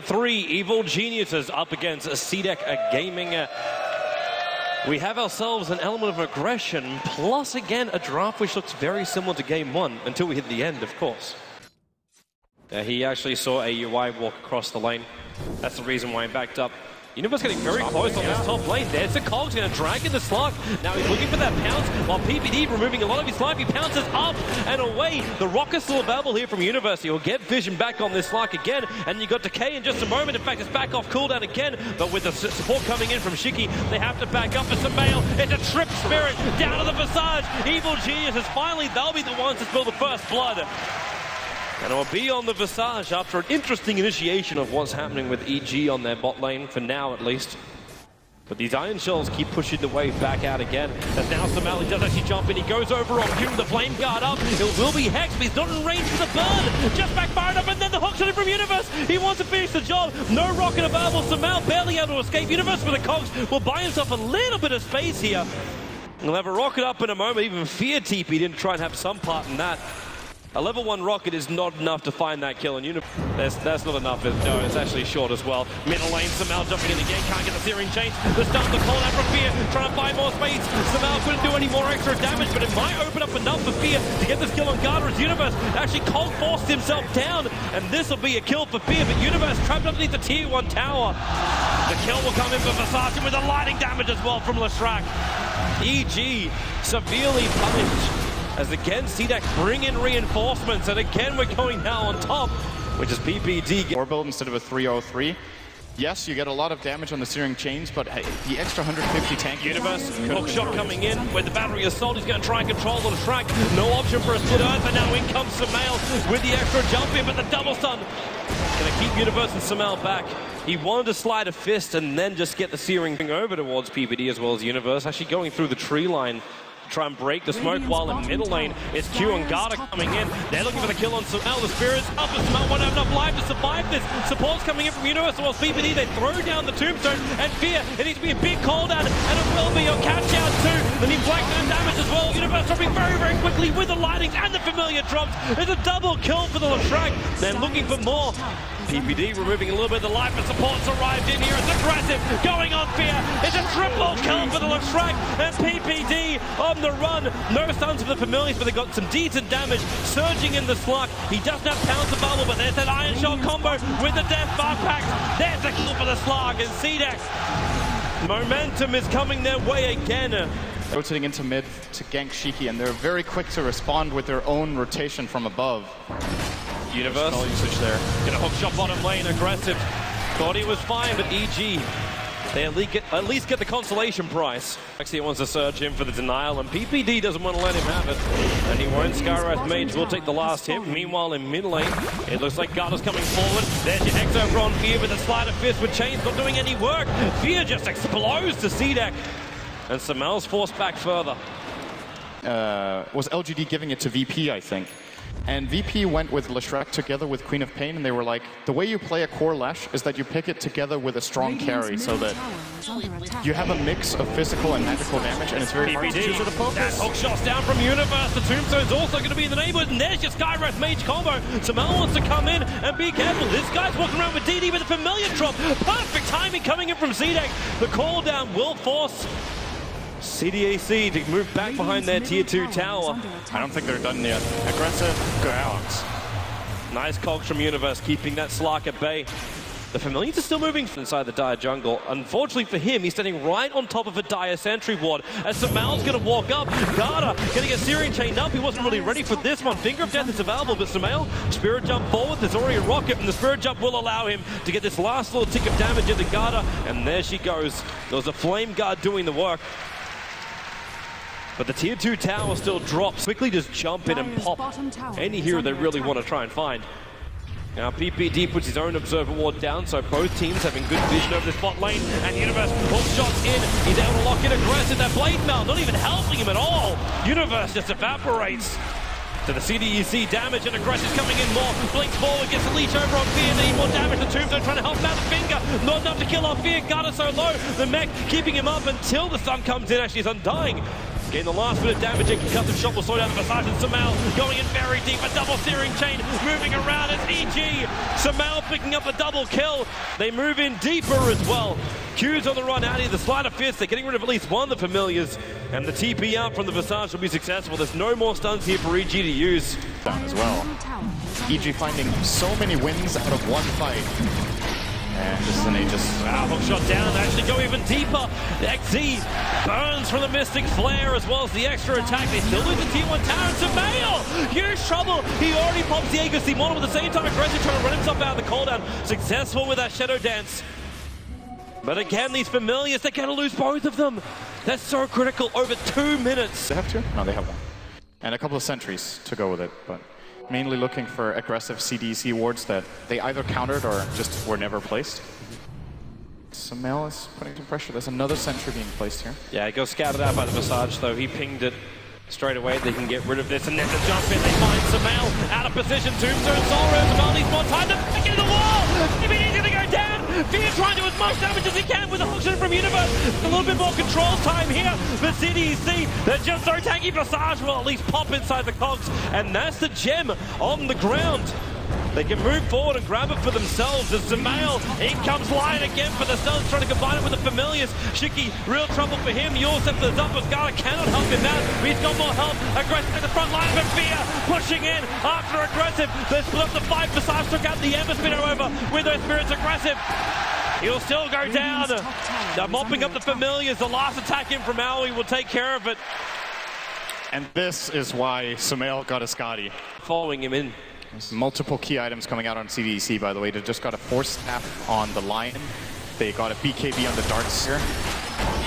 three evil geniuses up against CDEC Gaming. We have ourselves an element of aggression, plus again a draft which looks very similar to game one, until we hit the end, of course. He actually saw a UI walk across the lane. That's the reason why he backed up. Universe getting very close on this top lane. There's the Cog's going to drag in the slug. Now he's looking for that pounce, while PPD removing a lot of his life. He pounces up and away. The rocket's still available here from Universe. He'll get vision back on this slug again, and you got Decay in just a moment. In fact, it's back off cooldown again, but with the support coming in from Shiki, they have to back up for Samael. It's a trip spirit down to the Visage. Evil Geniuses, finally, they'll be the ones to spill the first blood. And it'll be on the Visage after an interesting initiation of what's happening with EG on their bot lane, for now at least. But these Iron Shells keep pushing the wave back out again. As now Somali does actually jump in. He goes over on Q with the Flame Guard up. It will be Hex, but he's not in range for the burn. Just backfired up, and then the hook shot in from Universe. He wants to finish the job. No rocket available. Somali barely able to escape. Universe with the Cogs will buy himself a little bit of space here. He'll have a rocket up in a moment. Even Fear TP didn't try and have some part in that. A level 1 rocket is not enough to find that kill, and that's not enough. No, it's actually short as well. Middle lane, Samel jumping in again, can't get the searing change. The start of the call out from Fear, trying to find more space. Samel couldn't do any more extra damage, but it might open up enough for Fear to get this kill on Garda's Universe. Actually, Cold forced himself down, and this will be a kill for Fear, but Universe trapped underneath the tier 1 tower. The kill will come in for Versace with a lightning damage as well from Leshrac. EG severely punished. As again, CDEC bring in reinforcements, and again we're going now on top, which is PPD. 4 build instead of a 303. Yes, you get a lot of damage on the searing chains, but hey, the extra 150 tank. Universe, hook shot coming in with the battery assault. He's going to try and control the track. No option for a split earth, and now in comes Samael with the extra jump in, but the double stun. Going to keep Universe and Samael back. He wanted to slide a fist and then just get the searing thing over towards PPD as well as Universe. Actually going through the tree line. Try and break the smoke, while in middle lane it's Q and Garda coming in. They're looking for the kill on Samel. The Spirits up, and Samel won't have enough life to survive this. Support's coming in from Universe, while PPD, they throw down the tombstone, and Fear, it needs to be a big call down, and it will be a catch out too. Then he flags and damage as well. Universe dropping very, very quickly with the lightnings and the familiar drops. It's a double kill for the Leshrac. They're looking for more. PPD removing a little bit of the life, but support's arrived in here. It's aggressive, going on Fear. It's a triple kill for the Leshrac, and PPD on the run. No stuns for the Familiars, but they got some decent damage. Surging in the slug. He doesn't have pounce available, but there's that Iron Shell combo with the Death Bar Packs. There's a kill for the slug, and CDEC. Momentum is coming their way again. Rotating into mid to gank Shiki, and they're very quick to respond with their own rotation from above. Universe usage there. Gonna hook shot bottom lane, aggressive. Thought he was fine, but EG, they at least get the consolation prize. Actually, he wants to surge in for the denial, and PPD doesn't want to let him have it. And he won't. Skywrath Mage will take the last hit. Meanwhile, in mid lane, it looks like Garda's coming forward. There's your X over on Fear with a sleight of fist with chains not doing any work. Fear just explodes to CDEC. And Samel's forced back further. Was LGD giving it to VP, I think. And VP went with Leshrac together with Queen of Pain, and they were like, the way you play a core Lesh is that you pick it together with a strong carry, so that you have a mix of physical and magical damage, and it's very hard to choose with a focus. That hook shot's down from Universe. The Tombstone's also going to be in the neighborhood, and there's your Skywrath Mage combo. Samel wants to come in and be careful. This guy's walking around with DD with a familiar drop. Perfect timing coming in from CDEC. The call down will force CDEC to move back behind their tier 2 tower. I don't think they're done yet. Aggressive grounds. Nice cogs from Universe, keeping that Slark at bay. The Familiars are still moving inside the Dire jungle. Unfortunately for him, he's standing right on top of a Dire sentry ward. As Samel's going to walk up, Garda going to get Searing chained up. He wasn't really ready for this one. Finger of Death is available, but Samel, Spirit Jump forward. There's already a rocket, and the Spirit Jump will allow him to get this last little tick of damage into Garda. And there she goes. There was a Flame Guard doing the work. But the tier 2 tower still drops. Quickly just jump in and pop any hero they really want to try and find. Now PPD puts his own Observer Ward down, so both teams having good vision over this bot lane. And Universe hook shots in. He's able to lock in aggressive. That Blade Mail not even helping him at all. Universe just evaporates. To the CDEC, damage and aggressive coming in more. Blinks forward, gets a leech over on Fear. Need more damage. The Tombstone trying to help out the Finger. Not enough to kill off Fear. Garda so low. The mech keeping him up until the sun comes in. Actually, is undying. Getting the last bit of damage, and concussive shot will slow down the Visage, and Sumail going in very deep, a double steering chain moving around as EG. Sumail picking up a double kill. They move in deeper as well. Q's on the run out here, the Sleight of Fist, they're getting rid of at least one of the Familiars, and the TP out from the Visage will be successful. There's no more stuns here for EG to use. As well. EG finding so many wins out of one fight. And this is an Aegis. Wow, hook shot down. They actually go even deeper. The XZ burns from the Mystic Flare as well as the extra attack. They still lose the Tier 1 tower. It's Sumail! Huge trouble. He already pops the Aegis Model at the same time. Aggressive trying to run himself out of the cooldown. Successful with that Shadow Dance. But again, these Familiars, they're going to lose both of them. That's so critical. Over 2 minutes. They have two? No, they have one. And a couple of sentries to go with it, but mainly looking for aggressive CDEC wards that they either countered or just were never placed. Sumail is putting some pressure. There's another sentry being placed here. Yeah, it goes scouted out by the Visage, though. He pinged it straight away. They can get rid of this, and there's a jump in. They find Sumail out of position. Tombstone, Soul Rose, Sumail needs more time to back into the wall. He's going to go down. Fear trying to do as much damage as he can with the hook shot from Universe. A little bit more control time here for CDEC. They're just so tanky. Visage will at least pop inside the cogs, and that's the gem on the ground. They can move forward and grab it for themselves. As Sumail, in comes Lion again for the Suns, trying to combine it with the Familiars. Shiki, real trouble for him. Yours up the up, but Gala cannot help him out. He's got more help. Aggressive at the front line, but Fear pushing in after aggressive. They split up the fight. Visage took out the Ember Spinner over with their Spirits aggressive. He'll still go down. They're mopping up the Familiars. The last attack in from Aoi will take care of it. And this is why Sumail got a Scotty. Following him in. There's multiple key items coming out on CDEC, by the way. They just got a Force Staff on the Lion. They got a BKB on the Darkseer.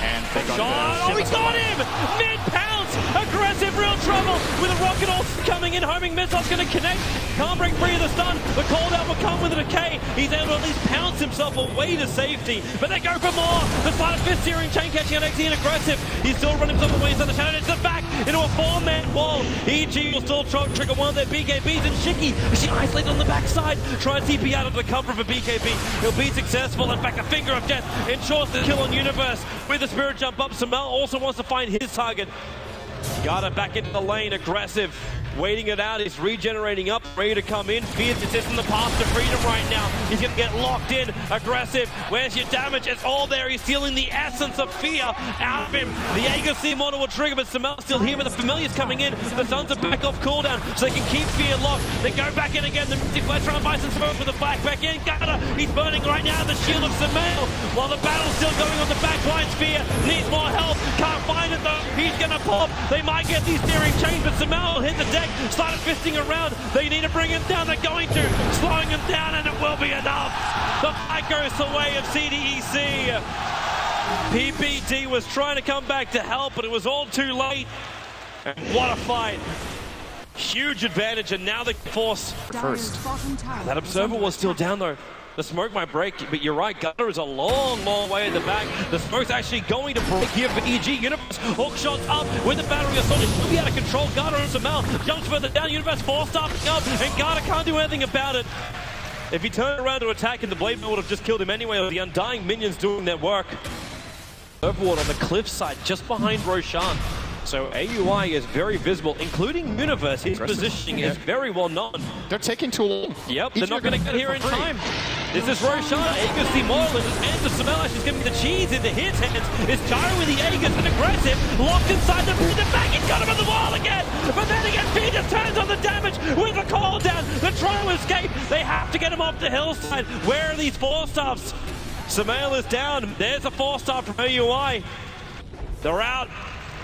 And they got oh, he got him! Mid-pounce! Aggressive, real trouble with a rocket also coming in. Homing missile's going to connect. Can't break free of the stun. The cooldown will come with a decay. He's able to at least pounce himself away to safety. But they go for more. The Sleight of Fist steering chain catching on XE and aggressive. He's still running himself away inside the shadow. It's the back into a 4-man wall. EG will still trigger one of their BKBs. And Shiki, she isolated on the backside. Try to TP out of the cover of a BKB. He'll be successful. In fact, a Finger of Death ensures the kill on Universe. With the Spirit jump up, Sumail also wants to find his target. Got it back into the lane, aggressive. Waiting it out, he's regenerating up, ready to come in. Fear is in the path to freedom right now. He's going to get locked in, aggressive. Where's your damage? It's all there. He's stealing the essence of Fear out of him. The Aegis model will trigger, but Sumail's still here with the Familiars coming in. The Suns are back off cooldown, so they can keep Fear locked. They go back in again. The Mystic Flash trying to buy some smoke with the flag back in. Gata, he's burning right now the shield of Sumail. While the battle's still going on the back line, Fear needs more help. Can't find it though. He's going to pop. They might get these steering chains, but Sumail will hit the deck. Started fisting around. They need to bring him down. They're going to. Slowing him down, and it will be enough. The fight goes the way of CDEC. PPD was trying to come back to help, but it was all too late. And what a fight. Huge advantage, and now they force first. That Observer was still down, though. The smoke might break, but you're right, Gutter is a long, long way in the back. The smoke's actually going to break here for EG. Universe hook shots up with the battery assault. It should be out of control. Gutter and Sumail jumps further down. Universe four-staffing up, and Gutter can't do anything about it. If he turned around to attack, and the Blade Mill would have just killed him anyway, with the Undying minions doing their work. Overward on the cliffside, just behind Roshan. So AUI is very visible, including Universe. His positioning is very well known. They're taking too long. Yep, they're not going to get here in time. This is Roshan, Aegis Immortal in his hands of Sumail. She's giving the cheese into his hands. It's Gyro with the Aegis and aggressive. Locked inside the back. He's got him on the wall again. But then again, P just turns on the damage with a call down. They're trying to escape. They have to get him off the hillside. Where are these four-staffs? Sumail is down. There's a four-staff from AUI. They're out.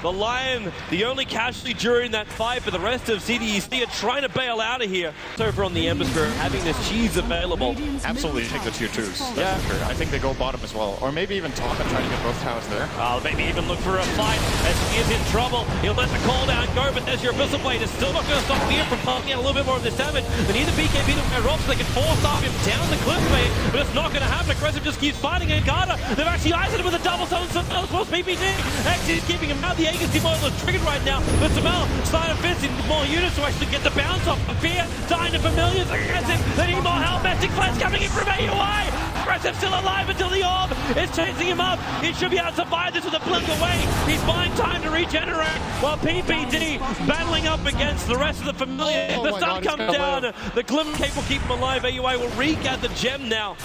The Lion, the only casualty during that fight, but the rest of CDEC are trying to bail out of here. It's over on the Ember Spirit, having this cheese available. Absolutely take the tier 2s. Yeah. Sure. I think they go bottom as well. Or maybe even top and try to get both towers there. Maybe even look for a fight as he is in trouble. He'll let the call down go, but there's your Abyssal Blade. It's still not going to stop Fear from pumping out a little bit more of this damage. They need the BKB to wear off so they can force off him down the cliff fade, but it's not going to happen. Aggressive just keeps fighting, and Gata, they've actually isolated with a double summon. Sumail supposed PPD. X is keeping him out. The Aegis Immortal is triggered right now, but Sumail, Sleight of Fist, more units to actually get the bounce off. Fear, dying to Familiars, aggressive. They need more help. Mystic Flash coming in from AUI. Aggressive Aggressive still alive until the orb is chasing him up. He should be able to survive this with a blink away. He's buying time to regenerate while PPD battling up against the rest of the familiar. The sun comes down. The Glimmer Cape will keep him alive. AUA will re-get the gem now.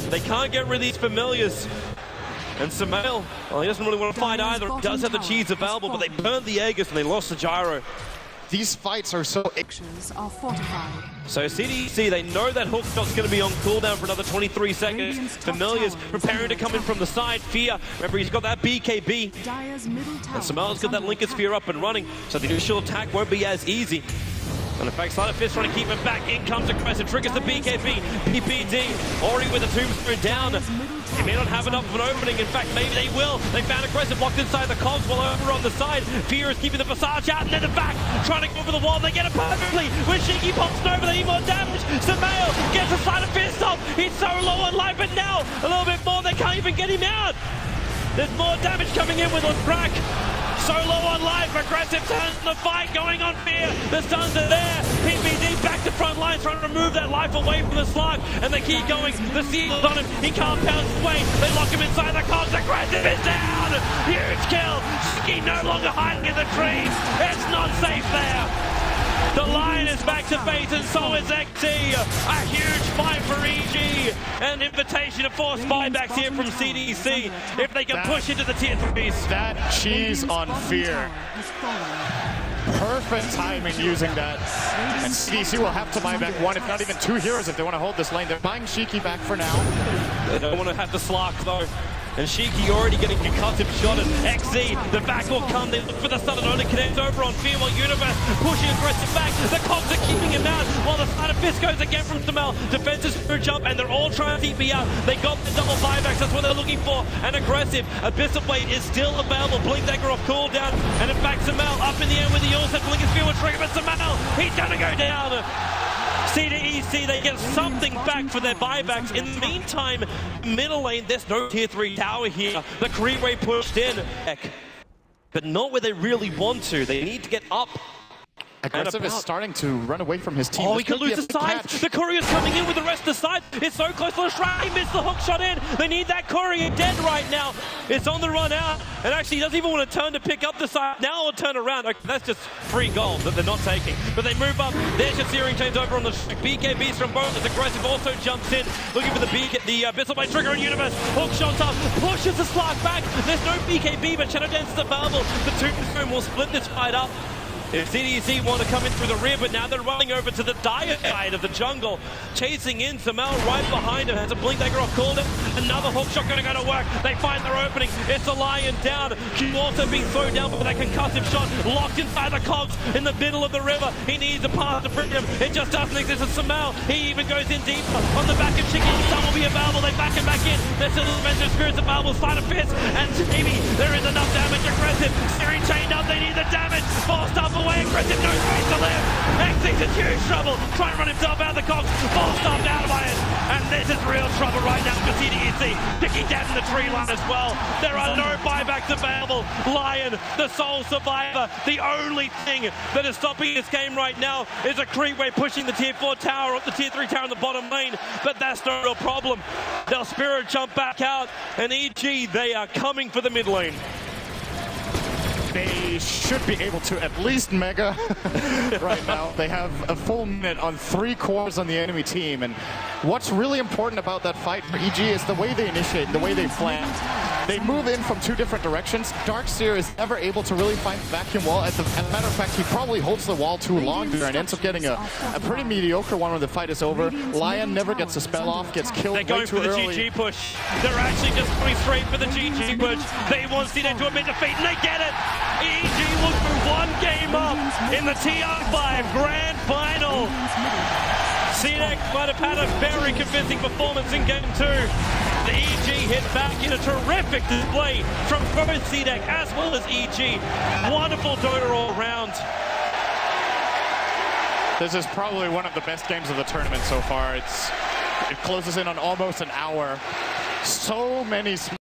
They can't get rid of these familiars. And Samael, well, he doesn't really want to fight either. He does have the cheese available, but they burned the Aegis and they lost the gyro. These fights are so... So CDEC, they know that hook shot's going to be on cooldown for another 23 seconds. Familiars preparing to come in from the side. Fear, remember he's got that BKB. And Samael's got that Lincoln Sphere up and running, so the initial attack won't be as easy. And in fact, Slider Fist trying to keep him back. In comes Aggressive, triggers the BKB. PPD already with the Tombstone down. They may not have enough of an opening. In fact, maybe they will. They found Aggressive locked inside the cogs while over on the side. Fear is keeping the Visage out, and then the back trying to go over the wall. They get it perfectly. When Shiki pops over, they need more damage. Samael gets a Slider Fist off. He's so low on life, but now a little bit more. They can't even get him out. There's more damage coming in with Crack. So low on life, Aggressive turns the fight, going on Fear. The stuns are there. PPD back to front line, trying to remove that life away from the slug, and they keep going. The seal's on him. He can't bounce away. They lock him inside the cogs. Aggressive is down. Huge kill. Shiki no longer hiding in the trees. It's not safe there. The Lion is back to base, and so is XC. A huge fight for EG. An invitation to force buybacks here from CDEC if they can push into the tier 3s. That cheese on Fear. Perfect timing using that. And CDEC will have to buy back one, if not even two heroes if they want to hold this lane. They're buying Shiki back for now. They don't want to have to Slark though. And Shiki already getting concussive shot at XZ. The back will come. They look for the stun and only connects over on Fear while Universe pushing Aggressive back. The cogs are keeping him out while the Slider Fist goes again from Samael. Defenses through jump and they're all trying to TP out. They got the double buybacks. That's what they're looking for. And Aggressive. Abyss of Weight is still available. Blink Dagger off cooldown. And in fact, Samael up in the air with the Ulset. Blink and Sphere will trigger, but Samael, he's going to go down. CDEC, they get something back for their buybacks. In the meantime, middle lane, there's no tier 3 tower here. The Creeway pushed in, but not where they really want to. They need to get up. Aggressive is starting to run away from his team. Oh, he could lose the side. The Courier's coming in with the rest of the side. It's so close to the Shrine. He missed the hook shot in. They need that Courier dead right now. It's on the run out. And actually, he doesn't even want to turn to pick up the side. Now he'll turn around. Okay, that's just free gold that they're not taking. But they move up. There's your Searing Chains over on the BKBs from both. As Aggressive also jumps in, looking for the Abyssal Blade trigger in Universe. Hook shots up, pushes the Slark back. There's no BKB, but Shadow Dance is available. The Tombstone will split this fight up. If CDEC want to come in through the rear, but now they're running over to the dire side of the jungle, chasing in Samael right behind him, has a Blink Dagger off cooldown. Another hook shot going to go to work. They find their opening. It's the Lion down. Q also being thrown down by that concussive shot, locked inside the cogs in the middle of the river. He needs a path to bring him. It just doesn't exist. And Samael, he even goes in deeper on the back of Chicken. Some will be available. They back him back in. There's still Adventure Spirits available. Slider Fist and maybe there is enough damage. Aggressive, steering chained up. They need the damage. Forced up away. Aggressive, no space to live. XC's in huge trouble. Trying to run himself out of the cogs. Forced up out by it. And this is real trouble right now for CDEC. Sticking down in the tree line as well. There are no buybacks available. Lion, the sole survivor. The only thing that is stopping this game right now is a Creepway pushing the tier 4 tower up the tier 3 tower in the bottom lane. But that's no real problem. They'll Spirit jump back out. And EG, they are coming for the mid lane. They should be able to at least mega right now. They have a full minute on 3 cores on the enemy team. And what's really important about that fight for EG is the way they initiate, the way they flank. They move in from 2 different directions. Darkseer is never able to really find the vacuum wall. As a matter of fact, he probably holds the wall too long there and ends up getting a pretty mediocre one when the fight is over. Lion never gets a spell off, gets killed way too early. They're going for the GG push. They're actually just going straight for the GG push. They want CDEC to admit defeat, and they get it. EG look for 1 game up in the TI5 Grand Final. CDEC might have had a very convincing performance in Game 2. The EG hit back in a terrific display from both CDEC as well as EG. Wonderful Dota all around. This is probably one of the best games of the tournament so far. It closes in on almost an hour. So many smart